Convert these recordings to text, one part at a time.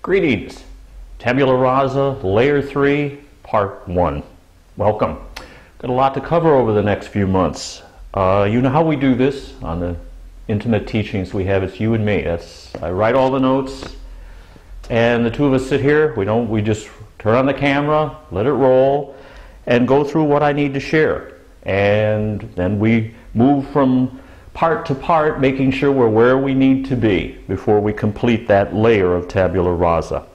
Greetings, Tabula Rasa, Layer 3, Part 1. Welcome. Got a lot to cover over the next few months. You know how we do this on the intimate teachings we have. It's you and me. I write all the notes, and the two of us sit here. We just turn on the camera, let it roll, and go through what I need to share. And then we move from part to part, making sure we're where we need to be before we complete that layer of Tabula Rasa.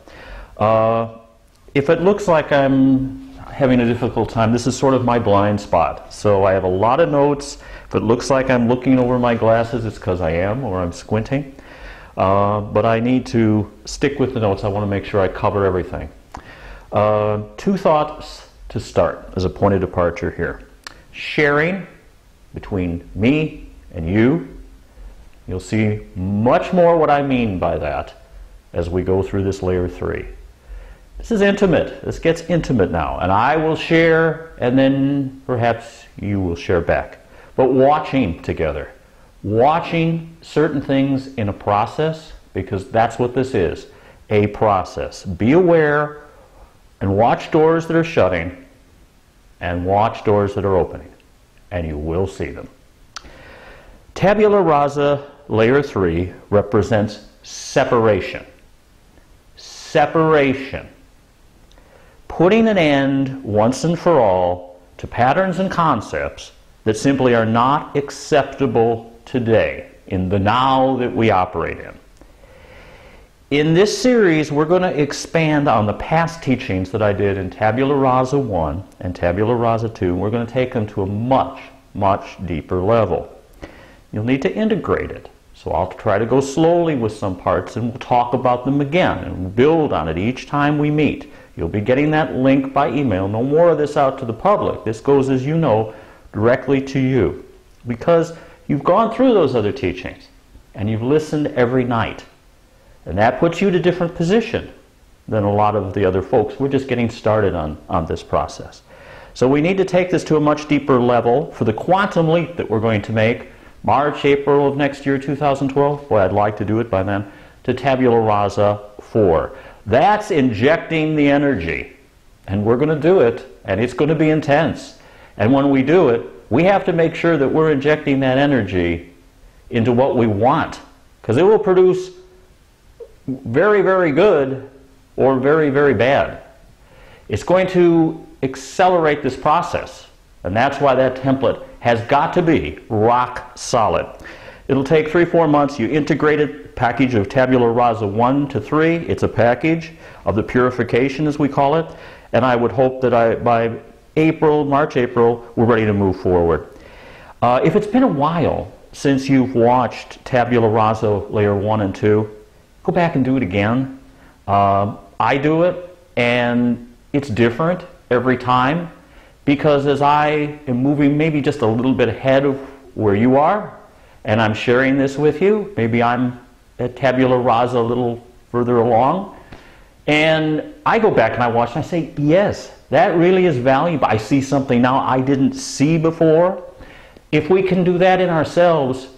If it looks like I'm having a difficult time, this is sort of my blind spot. So I have a lot of notes. If it looks like I'm looking over my glasses, it's because I am, or I'm squinting. But I need to stick with the notes. I want to make sure I cover everything. Two thoughts to start as a point of departure here. Sharing between me and you. You'll see much more what I mean by that as we go through this Layer 3. This is intimate. This gets intimate now. And I will share, and then perhaps you will share back. But watching together. Watching certain things in a process, because that's what this is. A process. Be aware and watch doors that are shutting and watch doors that are opening. And you will see them. Tabula Rasa, Layer 3, represents separation. Separation. Putting an end, once and for all, to patterns and concepts that simply are not acceptable today, in the now that we operate in. In this series, we're going to expand on the past teachings that I did in Tabula Rasa 1 and Tabula Rasa 2. We're going to take them to a much, much deeper level. You'll need to integrate it. So I'll try to go slowly with some parts, and we'll talk about them again and build on it each time we meet. You'll be getting that link by email. No more of this out to the public. This goes, as you know, directly to you, because you've gone through those other teachings and you've listened every night. And that puts you in a different position than a lot of the other folks. We're just getting started on this process. So we need to take this to a much deeper level for the quantum leap that we're going to make March, April of next year, 2012. Boy, I'd like to do it by then. To Tabula Rasa 4. That's injecting the energy. And we're going to do it, and it's going to be intense. And when we do it, we have to make sure that we're injecting that energy into what we want. Because it will produce very, very good or very, very bad. It's going to accelerate this process. And that's why that template has got to be rock solid. It'll take 3-4 months. You integrate it, package of Tabula Rasa 1 to 3. It's a package of the purification, as we call it. And I would hope that by March, April, we're ready to move forward. If it's been a while since you've watched Tabula Rasa Layer 1 and 2, go back and do it again. I do it, and it's different every time. Because as I am moving maybe just a little bit ahead of where you are, and I'm sharing this with you, maybe I'm at Tabula Rasa a little further along, and I go back and I watch and I say, yes, that really is valuable. I see something now I didn't see before. If we can do that in ourselves,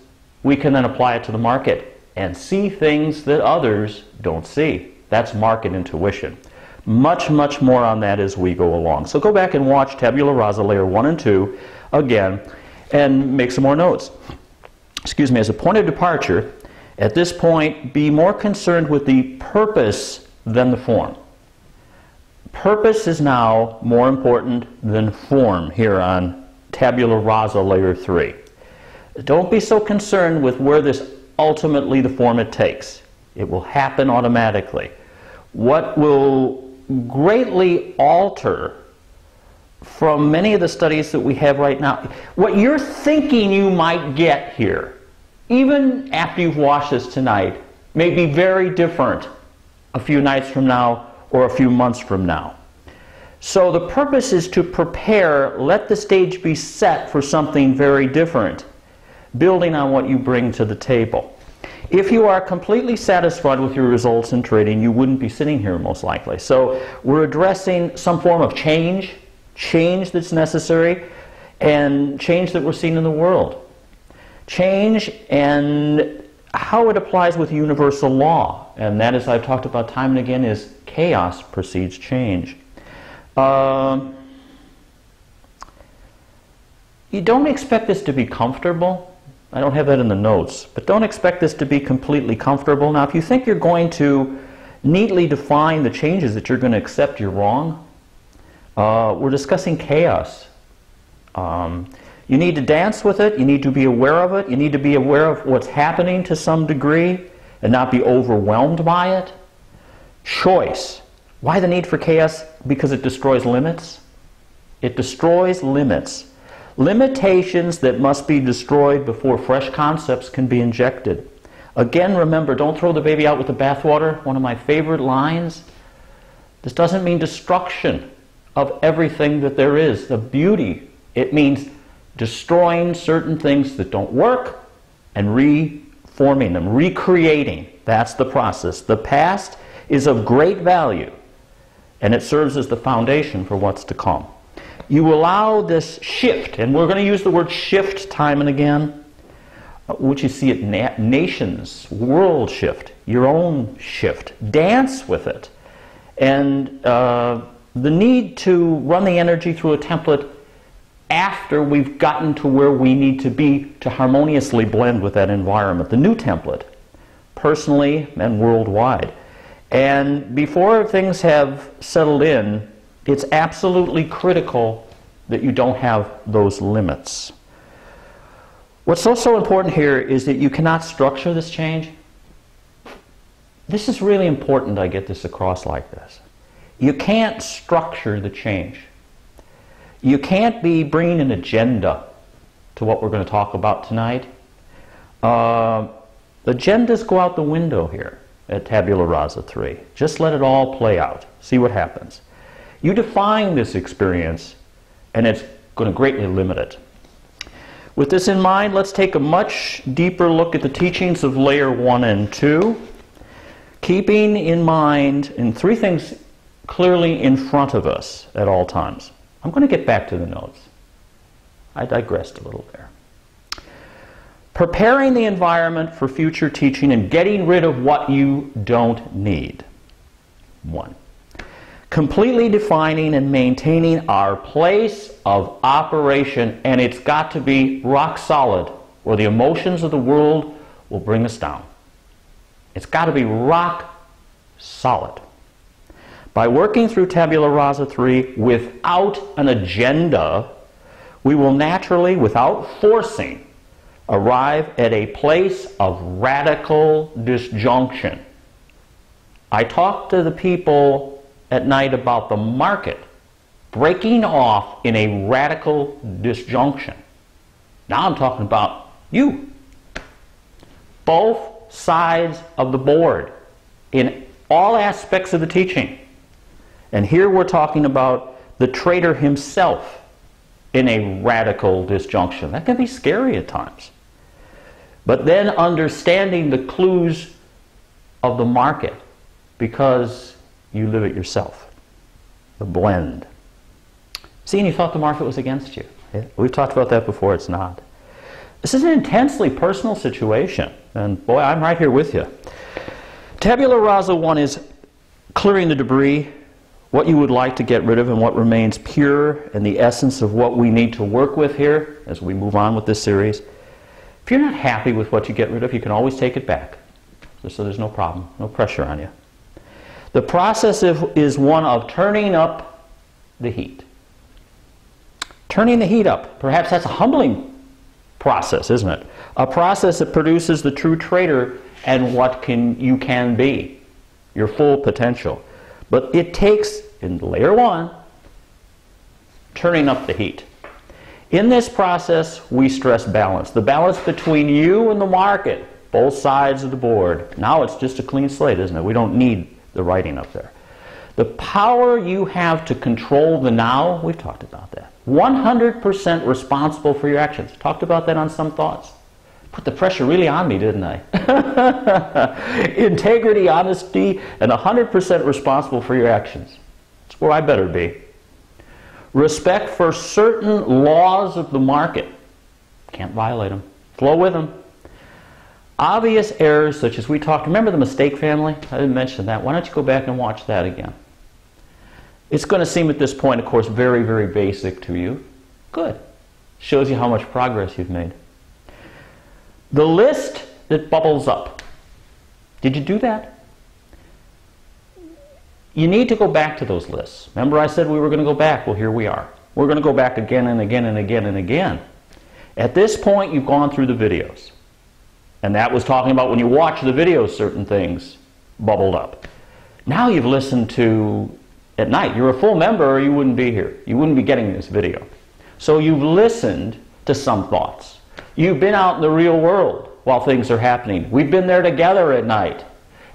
we can then apply it to the market and see things that others don't see. That's market intuition. Much, much more on that as we go along. So go back and watch Tabula Rasa Layer 1 and 2 again and make some more notes. Excuse me, as a point of departure, at this point, be more concerned with the purpose than the form. Purpose is now more important than form here on Tabula Rasa Layer 3. Don't be so concerned with where this ultimately the form it takes. It will happen automatically. What will greatly alter from many of the studies that we have right now, what you're thinking you might get here, even after you've watched this tonight, may be very different a few nights from now or a few months from now. So the purpose is to prepare, let the stage be set for something very different, building on what you bring to the table. If you are completely satisfied with your results in trading, you wouldn't be sitting here most likely. So we're addressing some form of change that's necessary, and change that we're seeing in the world. Change and how it applies with universal law, and that, as I've talked about time and again, is chaos precedes change. You don't expect this to be comfortable. I don't have that in the notes, but don't expect this to be completely comfortable. Now, if you think you're going to neatly define the changes that you're going to accept, you're wrong. We're discussing chaos. You need to dance with it. You need to be aware of it. You need to be aware of what's happening to some degree and not be overwhelmed by it. Choice. Why the need for chaos? Because it destroys limits. It destroys limits. Limitations that must be destroyed before fresh concepts can be injected. Again, remember, don't throw the baby out with the bathwater. One of my favorite lines. This doesn't mean destruction of everything that there is, the beauty. It means destroying certain things that don't work and reforming them, recreating. That's the process. The past is of great value, and it serves as the foundation for what's to come. You allow this shift, and we're going to use the word shift time and again, which you see at nations, world shift, your own shift. Dance with it. And the need to run the energy through a template after we've gotten to where we need to be to harmoniously blend with that environment, the new template, personally and worldwide. And before things have settled in, it's absolutely critical that you don't have those limits. What's also important here is that you cannot structure this change. This is really important I get this across like this. You can't structure the change. You can't be bringing an agenda to what we're going to talk about tonight. Agendas go out the window here at Tabula Rasa 3. Just let it all play out. See what happens. You define this experience, and it's going to greatly limit it. With this in mind, let's take a much deeper look at the teachings of Layer 1 and 2, keeping in mind three things clearly in front of us at all times. I'm going to get back to the notes. I digressed a little there. Preparing the environment for future teaching and getting rid of what you don't need. 1. Completely defining and maintaining our place of operation, and it's got to be rock solid, or the emotions of the world will bring us down. It's got to be rock solid. By working through Tabula Rasa 3 without an agenda, we will naturally, without forcing, arrive at a place of radical disjunction. I talk to the people at night about the market breaking off in a radical disjunction. Now I'm talking about you. Both sides of the board in all aspects of the teaching. And here we're talking about the trader himself in a radical disjunction. That can be scary at times. But then understanding the clues of the market because you live it yourself. The blend. See, and you thought the market was against you. Yeah. We've talked about that before. It's not. This is an intensely personal situation. And boy, I'm right here with you. Tabula Rasa 1 is clearing the debris, what you would like to get rid of and what remains pure, and the essence of what we need to work with here as we move on with this series. If you're not happy with what you get rid of, you can always take it back. So there's no problem, no pressure on you. The process is one of turning up the heat. Turning the heat up. Perhaps that's a humbling process, isn't it? A process that produces the true trader and what you can be, your full potential. But it takes, in Layer 1, turning up the heat. In this process, we stress balance. The balance between you and the market, both sides of the board. Now it's just a clean slate, isn't it? We don't need the writing up there. The power you have to control the now, we've talked about that. 100% responsible for your actions. Talked about that on some thoughts. Put the pressure really on me, didn't I? Integrity, honesty, and 100% responsible for your actions. That's where I better be. Respect for certain laws of the market. Can't violate them. Flow with them. Obvious errors such as we talked. Remember the mistake family? I didn't mention that. Why don't you go back and watch that again? It's going to seem at this point, of course, very, very basic to you. Good. Shows you how much progress you've made. The list that bubbles up. Did you do that? You need to go back to those lists. Remember I said we were going to go back? Well, here we are. We're going to go back again and again and again and again. At this point, you've gone through the videos. And that was talking about when you watch the videos, certain things bubbled up. Now you've listened to, at night, you're a full member or you wouldn't be here. You wouldn't be getting this video. So you've listened to some thoughts. You've been out in the real world while things are happening. We've been there together at night.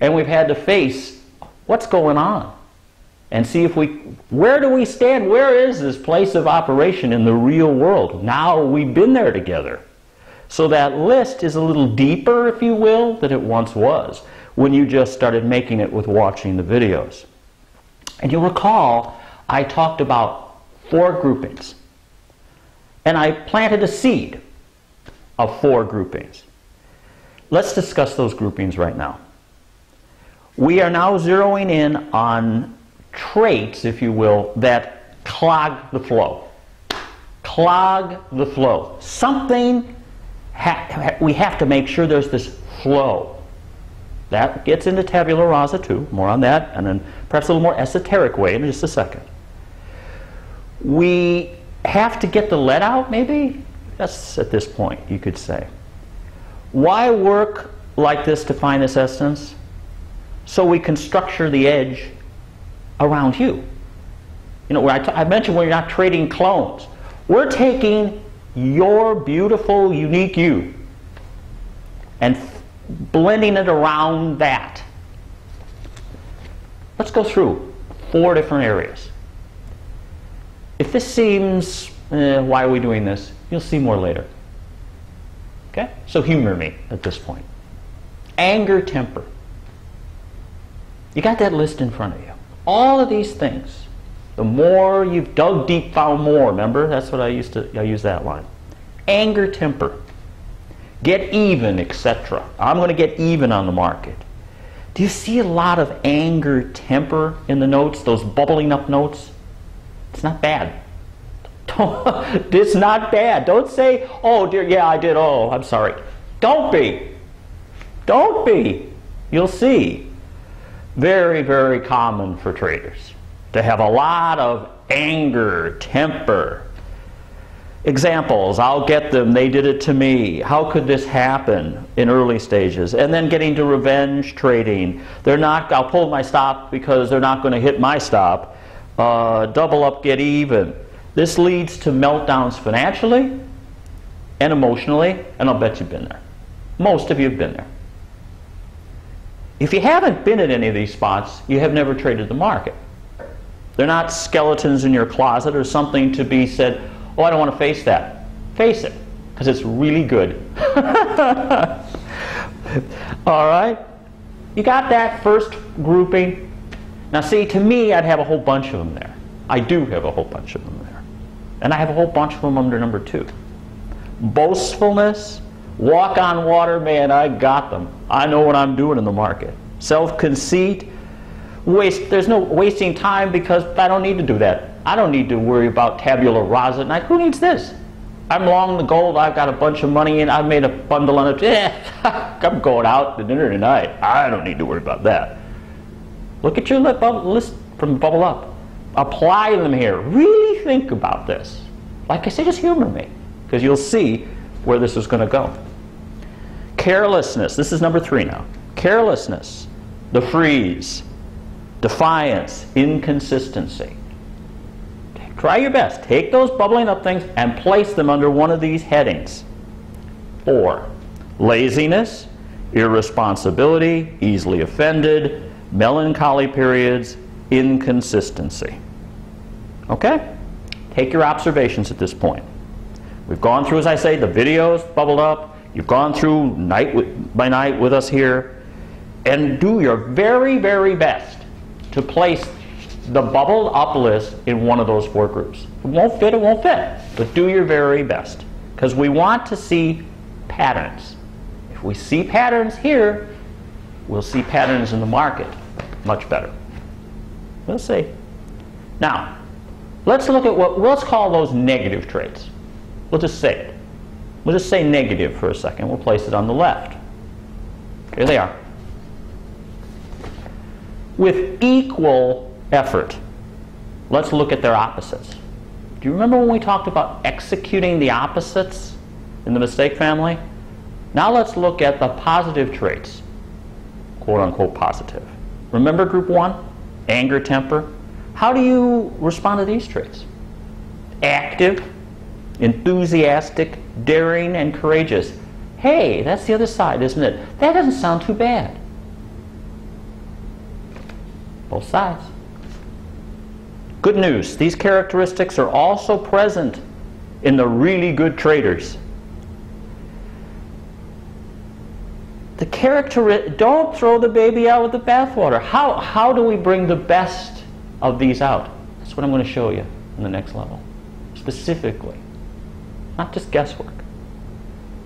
And we've had to face what's going on. And see if where do we stand? Where is this place of operation in the real world? Now we've been there together. So that list is a little deeper, if you will, than it once was when you just started making it with watching the videos. And you'll recall I talked about 4 groupings. And I planted a seed of 4 groupings. Let's discuss those groupings right now. We are now zeroing in on traits, if you will, that clog the flow. Clog the flow. Something we have to make sure there's this flow. That gets into Tabula Rasa too. More on that, and then perhaps a little more esoteric way in just a second. We have to get the lead out, maybe? That's at this point, you could say. Why work like this to find this essence? So we can structure the edge around you. You know, I mentioned we're not trading clones. We're taking your beautiful, unique you and blending it around that. Let's go through 4 different areas. If this seems, why are we doing this? You'll see more later. Okay? So humor me at this point. Anger, temper. You got that list in front of you. All of these things. The more you've dug deep, found more. Remember? That's what I use that line. Anger, temper. Get even, etc. I'm going to get even on the market. Do you see a lot of anger, temper in the notes? Those bubbling up notes? It's not bad. It's not bad. Don't say, oh dear, yeah, I did. Oh, I'm sorry. Don't be. Don't be. You'll see. Very, very common for traders to have a lot of anger, temper. Examples, I'll get them, they did it to me. How could this happen in early stages? And then getting to revenge trading. I'll pull my stop because they're not going to hit my stop. Double up, get even. This leads to meltdowns financially and emotionally, and I'll bet you've been there. Most of you have been there. If you haven't been at any of these spots, you have never traded the market. They're not skeletons in your closet or something to be said, oh, I don't want to face that. Face it, because it's really good. All right? You got that first grouping? Now see, to me, I'd have a whole bunch of them there. I do have a whole bunch of them there. And I have a whole bunch of them under number 2. Boastfulness, walk on water, man, I got them. I know what I'm doing in the market. Self-conceit, there's no wasting time because I don't need to do that. I don't need to worry about tabula rasa at night. Who needs this? I'm long the gold, I've got a bunch of money and I've made a bundle on it. I'm going out to dinner tonight. I don't need to worry about that. Look at your list from Bubble Up. Apply them here. Really think about this. Like I say, just humor me, because you'll see where this is going to go. Carelessness. This is number 3 now. Carelessness. The freeze. Defiance. Inconsistency. Try your best. Take those bubbling up things and place them under one of these headings. 4. Laziness. Irresponsibility. Easily offended. Melancholy periods. Inconsistency. Okay? Take your observations at this point. We've gone through, as I say, the videos bubbled up, You've gone through night by night with us here, and do your very, very best to place the bubbled up list in one of those 4 groups. It won't fit, but do your very best, because we want to see patterns. If we see patterns here, we'll see patterns in the market much better. We'll see. Now, let's look at let's call those negative traits. We'll just say it. We'll just say negative for a second. We'll place it on the left. Here they are. With equal effort, let's look at their opposites. Do you remember when we talked about executing the opposites in the mistake family? Now let's look at the positive traits, quote unquote positive. Remember group 1? Anger, temper. How do you respond to these traits? Active, enthusiastic, daring, and courageous. Hey, that's the other side, isn't it? That doesn't sound too bad. Both sides. Good news, these characteristics are also present in the really good traders. Don't throw the baby out with the bathwater. How do we bring the best of these out? That's what I'm going to show you in the next level. Specifically. Not just guesswork.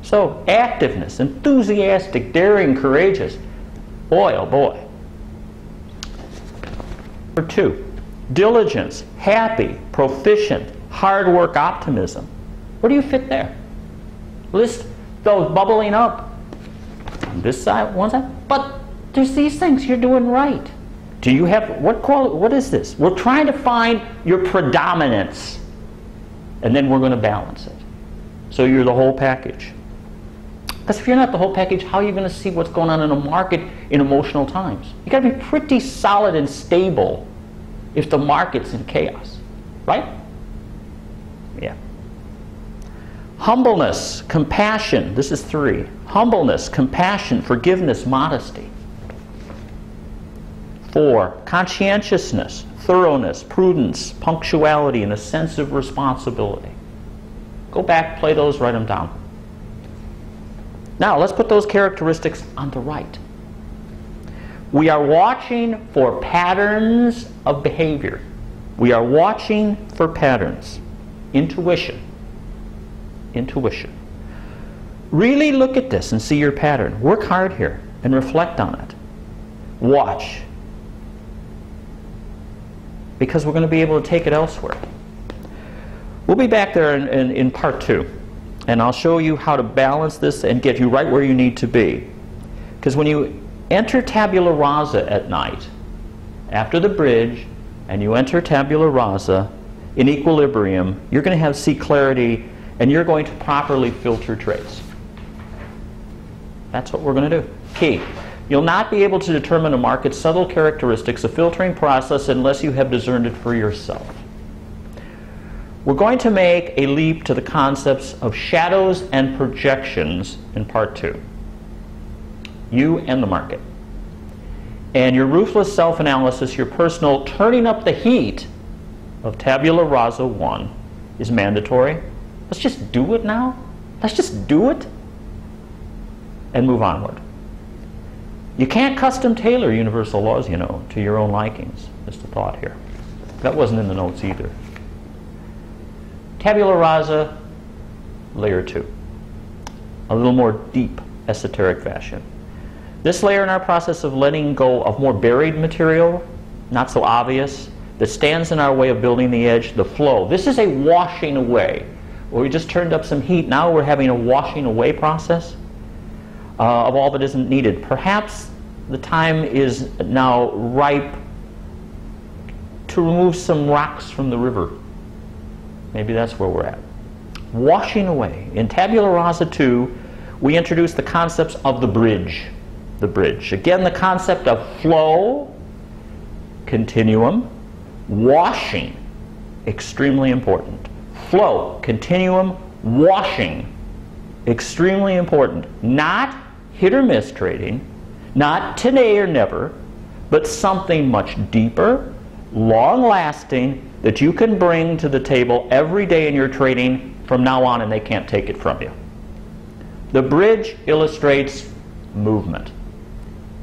So, activeness, enthusiastic, daring, courageous. Boy, oh boy. Number 2, diligence, happy, proficient, hard work, optimism. Where do you fit there? List those bubbling up on this side, one side. But there's these things you're doing right. Do you have, what is this? We're trying to find your predominance, and then we're going to balance it. So you're the whole package. Because if you're not the whole package, how are you going to see what's going on in a market in emotional times? You've got to be pretty solid and stable if the market's in chaos, right? Yeah. Humbleness, compassion, this is 3. Humbleness, compassion, forgiveness, modesty. 4, conscientiousness, thoroughness, prudence, punctuality, and a sense of responsibility. Go back, play those, write them down. Now, let's put those characteristics on the right. We are watching for patterns of behavior. We are watching for patterns. Intuition. Intuition. Really look at this and see your pattern. Work hard here and reflect on it. Watch. Because we're going to be able to take it elsewhere. We'll be back there in part 2. And I'll show you how to balance this and get you right where you need to be. Because when you enter tabula rasa at night, after the bridge, and you enter tabula rasa in equilibrium, you're going to see clarity, and you're going to properly filter trades. That's what we're going to do. Key. You'll not be able to determine a market's subtle characteristics, a filtering process, unless you have discerned it for yourself. We're going to make a leap to the concepts of shadows and projections in part 2. You and the market. And your ruthless self-analysis, your personal turning up the heat of tabula rasa 1 is mandatory. Let's just do it now. Let's just do it and move onward. You can't custom tailor universal laws, you know, to your own likings. Just a thought here. That wasn't in the notes either. Tabula rasa, layer 2. A little more deep, esoteric fashion. This layer in our process of letting go of more buried material, not so obvious, that stands in our way of building the edge, the flow. This is a washing away. Where we just turned up some heat, now we're having a washing away process of all that isn't needed. Perhaps the time is now ripe to remove some rocks from the river. Maybe that's where we're at. Washing away. In tabula rasa 2, we introduce the concepts of the bridge. The bridge. Again, the concept of flow, continuum, washing. Extremely important. Flow, continuum, washing. Extremely important. Not hit or miss trading, not today or never, but something much deeper, long-lasting, that you can bring to the table every day in your trading from now on, and they can't take it from you. The bridge illustrates movement.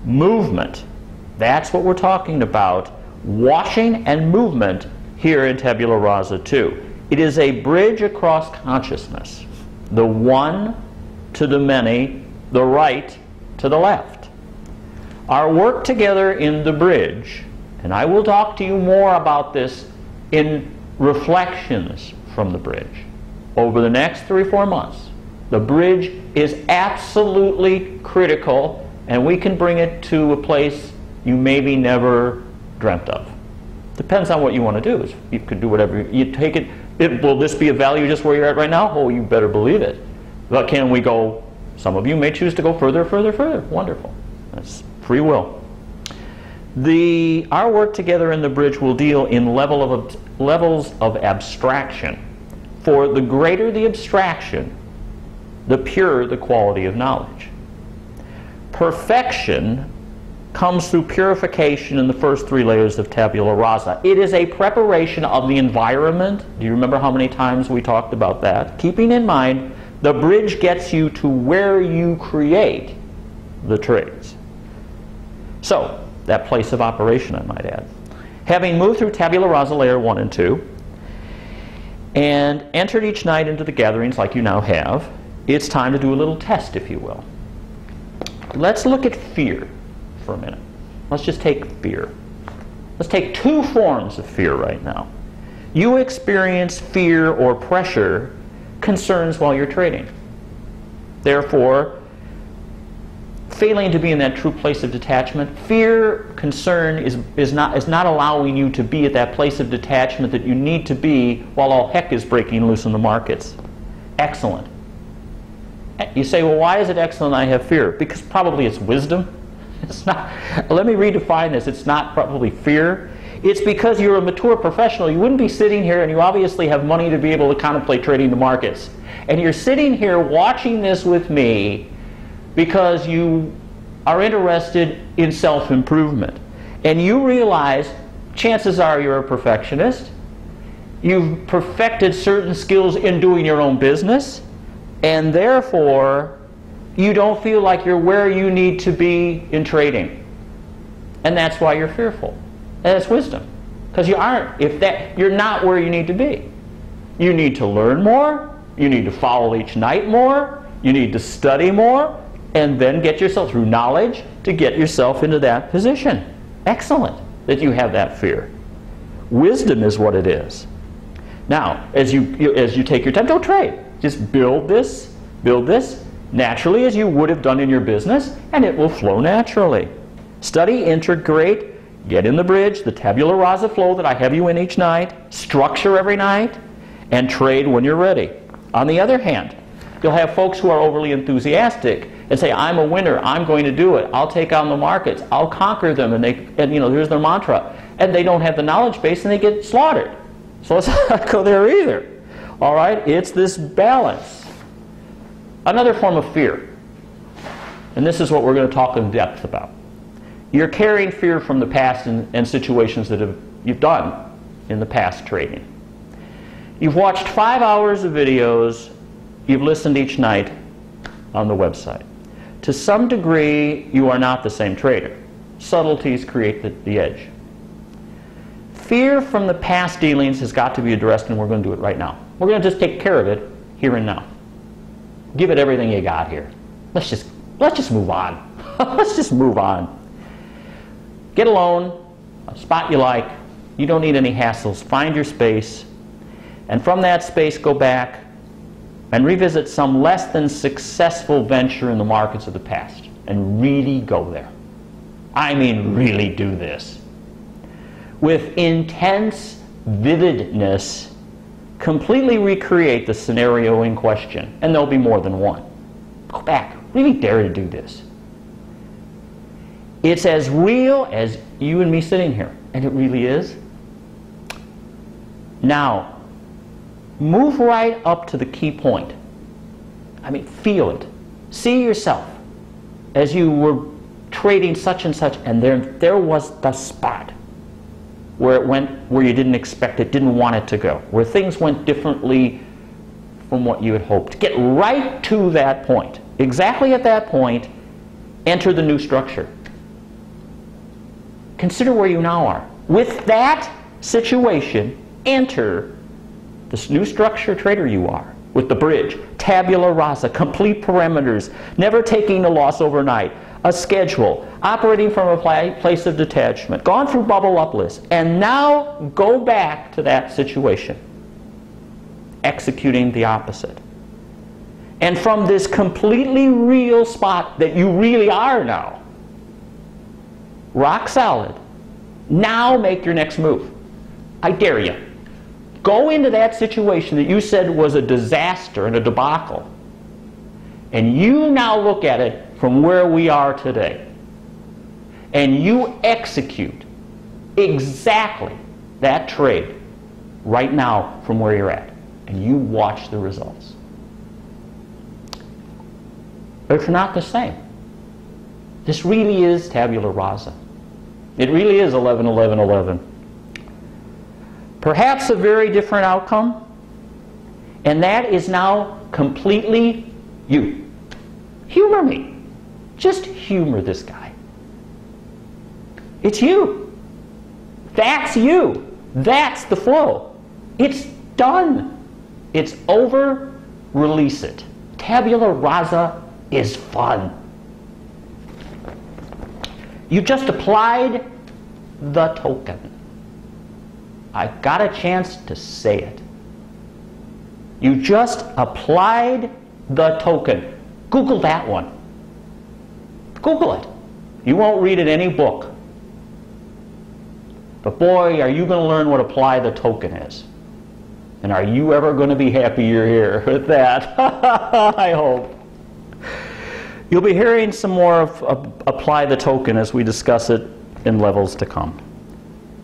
Movement. That's what we're talking about. Washing and movement here in Tabula Rasa 2. It is a bridge across consciousness. The one to the many, the right to the left. Our work together in the bridge, and I will talk to you more about this in reflections from the bridge over the next 3 or 4 months. The bridge is absolutely critical, and we can bring it to a place you maybe never dreamt of. Depends on what you want to do. You could do whatever. You take it. Will this be of value just where you're at right now? Oh, you better believe it. But can we go? Some of you may choose to go further, further, further. Wonderful. That's free will. Our work together in the bridge will deal in levels of abstraction. For the greater the abstraction, the purer the quality of knowledge. Perfection comes through purification in the first 3 layers of Tabula Rasa. It is a preparation of the environment. Do you remember how many times we talked about that? Keeping in mind, the bridge gets you to where you create the trades. So, that place of operation, I might add. Having moved through Tabula Rasa layer 1 and 2, and entered each night into the gatherings like you now have, it's time to do a little test, if you will. Let's look at fear for a minute. Let's just take fear. Let's take 2 forms of fear right now. You experience fear or pressure concerns while you're trading. Therefore, failing to be in that true place of detachment, fear, concern is not allowing you to be at that place of detachment that you need to be while all heck is breaking loose in the markets. Excellent. You say, well, why is it excellent I have fear? Because probably it's wisdom. It's not. Let me redefine this. It's not probably fear. It's because you're a mature professional. You wouldn't be sitting here, and you obviously have money to be able to contemplate trading the markets. And you're sitting here watching this with me because you are interested in self-improvement. And you realize, chances are you're a perfectionist. You've perfected certain skills in doing your own business. And therefore, you don't feel like you're where you need to be in trading. And that's why you're fearful. And that's wisdom. Because you aren't. You're not where you need to be. You need to learn more. You need to follow each night more. You need to study more. And then get yourself through knowledge to get yourself into that position. Excellent that you have that fear. Wisdom is what it is. Now, as you take your time, don't trade. Just build this naturally as you would have done in your business, and it will flow naturally. Study, integrate, get in the bridge, the Tabula Rasa flow that I have you in each night, structure every night, and trade when you're ready. On the other hand, you'll have folks who are overly enthusiastic and say, I'm a winner, I'm going to do it, I'll take on the markets, I'll conquer them, and here's their mantra. And they don't have the knowledge base and they get slaughtered. So let's not go there either. All right, it's this balance. Another form of fear, and this is what we're going to talk in depth about. You're carrying fear from the past and situations that you've done in the past trading. You've watched 5 hours of videos, you've listened each night on the website. To some degree, you are not the same trader. Subtleties create the edge. Fear from the past dealings has got to be addressed, and we're going to do it right now. We're going to just take care of it here and now. Give it everything you got here. Let's just move on. Let's just move on. Get alone, a spot you like. You don't need any hassles. Find your space. And from that space, go back and revisit some less than successful venture in the markets of the past. And really go there. I mean, really do this. With intense vividness, completely recreate the scenario in question. And there'll be more than one. Go back. Really dare to do this. It's as real as you and me sitting here. And it really is. Now, move right up to the key point. I mean, feel it. See yourself as you were trading such and such, and there was the spot where it went where you didn't expect it, didn't want it to go, where things went differently from what you had hoped. Get right to that point. exactly at that point, enter the new structure. Consider where you now are. With that situation, enter this new structure trader you are, with the bridge, tabula rasa, complete parameters, never taking a loss overnight, a schedule, operating from a place of detachment, gone through bubble up lists, and now go back to that situation, executing the opposite. And from this completely real spot that you really are now, rock solid, now make your next move. I dare you. Go into that situation that you said was a disaster and a debacle, and you now look at it from where we are today, and you execute exactly that trade right now from where you're at, and you watch the results. It's not the same. This really is tabula rasa. It really is 11, 11, 11. Perhaps a very different outcome, and that is now completely you. Humor me. Just humor this guy. It's you. That's you. That's the flow. It's done. It's over. Release it. Tabula rasa is fun. You just applied the token. I got a chance to say it. You just applied the token. Google that one. Google it. You won't read it in any book. But boy, are you going to learn what apply the token is. And are you ever going to be happy you're here with that? I hope. You'll be hearing some more of apply the token as we discuss it in levels to come.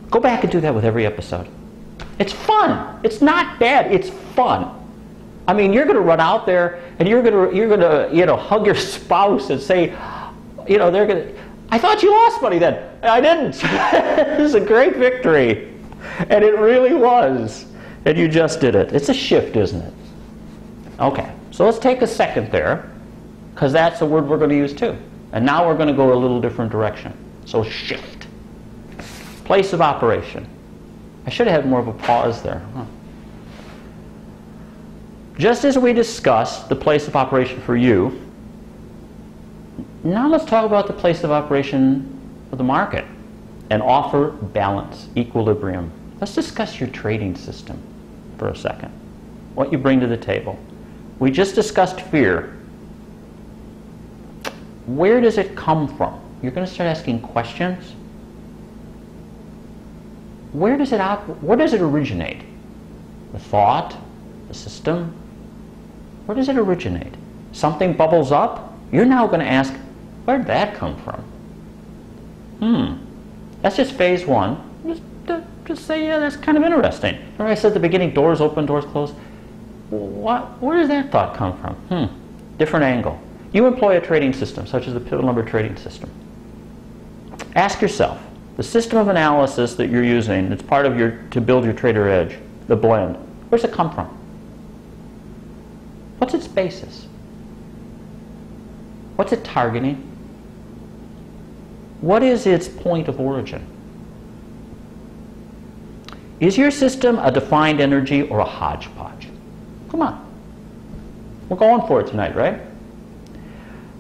Go back and do that with every episode. It's fun. It's not bad. It's fun. I mean, you're going to run out there and you're going to hug your spouse and say, they're going to, I thought you lost money then. I didn't. It was a great victory. And it really was. And you just did it. It's a shift, isn't it? Okay. So let's take a second there, because that's a word we're going to use too. And now we're going to go a little different direction. So shift. Place of operation. I should have had more of a pause there. Just as we discussed the place of operation for you, now let's talk about the place of operation for the market and offer balance, equilibrium. Let's discuss your trading system for a second. What you bring to the table. We just discussed fear. Where does it come from? You're going to start asking questions. Where does it originate? The thought? The system? Where does it originate? Something bubbles up? You're now going to ask, where did that come from? That's just phase one. Just say, yeah, that's kind of interesting. Remember I said at the beginning, doors open, doors close? Where does that thought come from? Different angle. You employ a trading system, such as the pivot number trading system. Ask yourself, the system of analysis that you're using, that's part of to build your trader edge, the blend, where's it come from? What's its basis? What's it targeting? What is its point of origin? Is your system a defined energy or a hodgepodge? Come on. We're going for it tonight, right?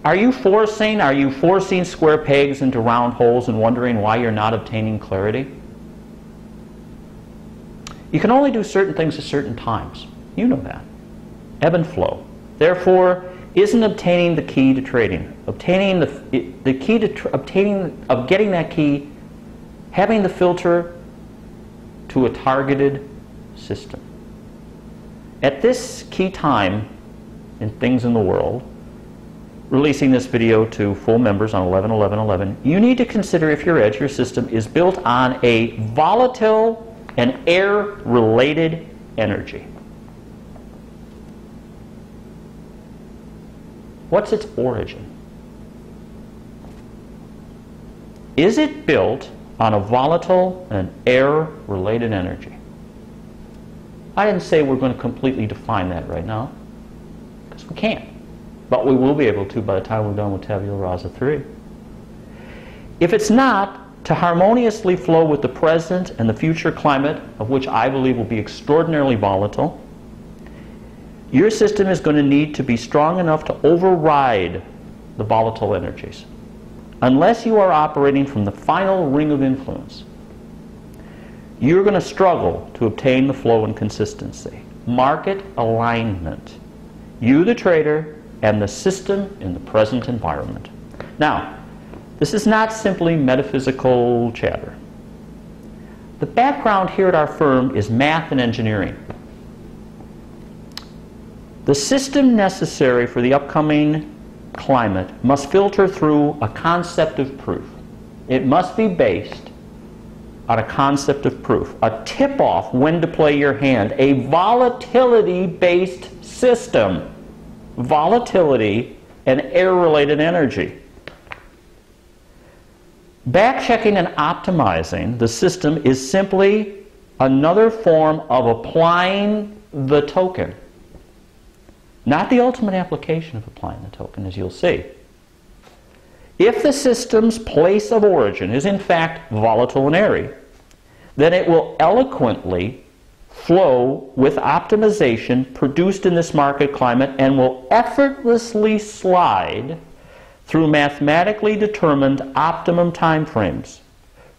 Are you forcing square pegs into round holes and wondering why you're not obtaining clarity? You can only do certain things at certain times. You know that. Ebb and flow. Therefore, isn't obtaining the key to trading. Obtaining the key to getting that key, having the filter to a targeted system. At this key time in things in the world, releasing this video to full members on 11/11/11, you need to consider if your edge, your system, is built on a volatile and air-related energy. What's its origin? Is it built on a volatile and air-related energy? I didn't say we're going to completely define that right now, because we can't. but we will be able to by the time we're done with Tabula Rasa 3. If it's not, to harmoniously flow with the present and the future climate, of which I believe will be extraordinarily volatile, your system is going to need to be strong enough to override the volatile energies. Unless you are operating from the final ring of influence, you're going to struggle to obtain the flow and consistency. Market alignment. You, the trader, and the system in the present environment. Now, this is not simply metaphysical chatter. The background here at our firm is math and engineering. The system necessary for the upcoming climate must filter through a concept of proof. It must be based on a concept of proof, a tip-off when to play your hand, a volatility-based system. Volatility and air-related energy. Back-checking and optimizing the system is simply another form of applying the token. Not the ultimate application of applying the token, as you'll see. If the system's place of origin is in fact volatile and airy, then it will eloquently flow with optimization produced in this market climate and will effortlessly slide through mathematically determined optimum time frames,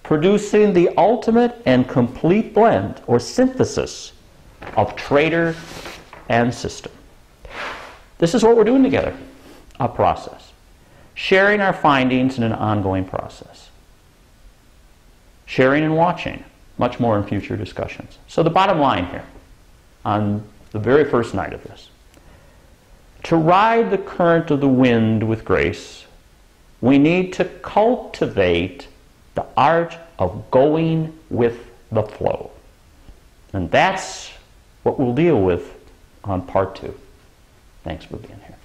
producing the ultimate and complete blend or synthesis of trader and system. This is what we're doing together, a process. Sharing our findings in an ongoing process. Sharing and watching, much more in future discussions. So the bottom line here, on the very first night of this, to ride the current of the wind with grace, we need to cultivate the art of going with the flow. And that's what we'll deal with on part 2. Thanks for being here.